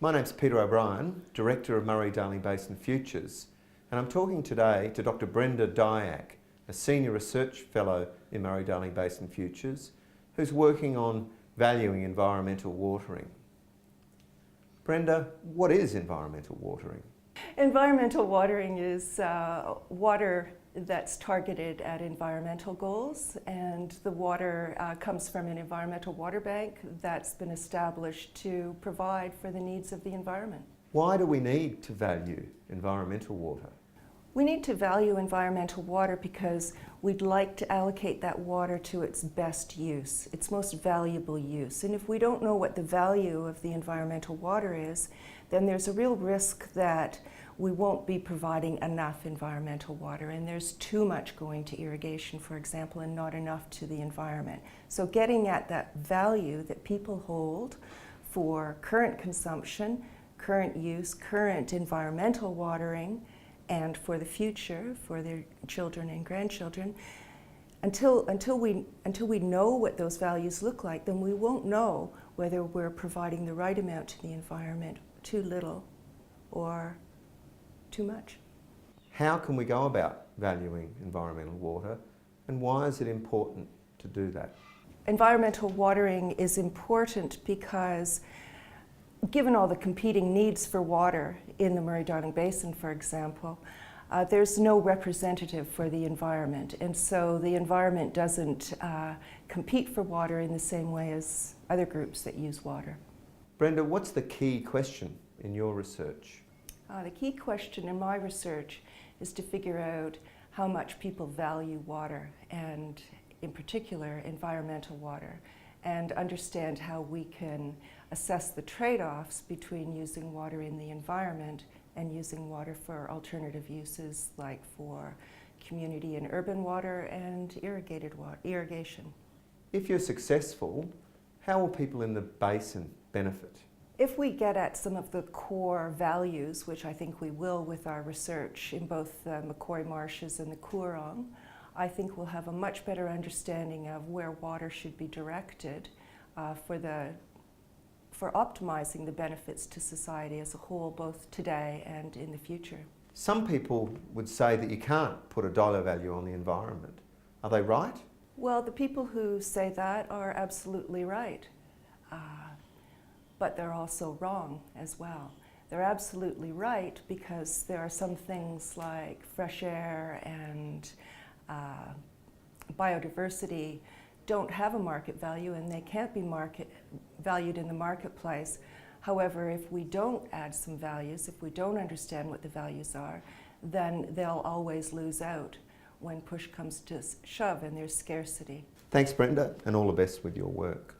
My name's Peter O'Brien, Director of Murray-Darling Basin Futures, and I'm talking today to Dr. Brenda Dyack, a Senior Research Fellow in Murray-Darling Basin Futures, who's working on valuing environmental watering. Brenda, what is environmental watering? Environmental watering is water that's targeted at environmental goals, and the water comes from an environmental water bank that's been established to provide for the needs of the environment. Why do we need to value environmental water? We need to value environmental water because we'd like to allocate that water to its best use, its most valuable use. And if we don't know what the value of the environmental water is, then there's a real risk that we won't be providing enough environmental water, and there's too much going to irrigation, for example, and not enough to the environment. So getting at that value that people hold for current consumption, current use, current environmental watering, and for the future, for their children and grandchildren, until we know what those values look like, then we won't know whether we're providing the right amount to the environment, too little, or too much. How can we go about valuing environmental water, and why is it important to do that? Environmental watering is important because given all the competing needs for water in the Murray-Darling Basin, for example, there's no representative for the environment, and so the environment doesn't compete for water in the same way as other groups that use water. Brenda, what's the key question in your research? The key question in my research is to figure out how much people value water, and in particular environmental water, and understand how we can assess the trade-offs between using water in the environment and using water for alternative uses, like for community and urban water and irrigation. If you're successful, how will people in the basin benefit? If we get at some of the core values, which I think we will with our research in both the Macquarie Marshes and the Coorong, I think we'll have a much better understanding of where water should be directed for optimizing the benefits to society as a whole, both today and in the future. Some people would say that you can't put a dollar value on the environment. Are they right? Well, the people who say that are absolutely right. But they're also wrong as well. They're absolutely right because there are some things like fresh air and biodiversity don't have a market value, and they can't be valued in the marketplace. However, if we don't add some values, if we don't understand what the values are, then they'll always lose out when push comes to shove and there's scarcity. Thanks, Brenda, and all the best with your work.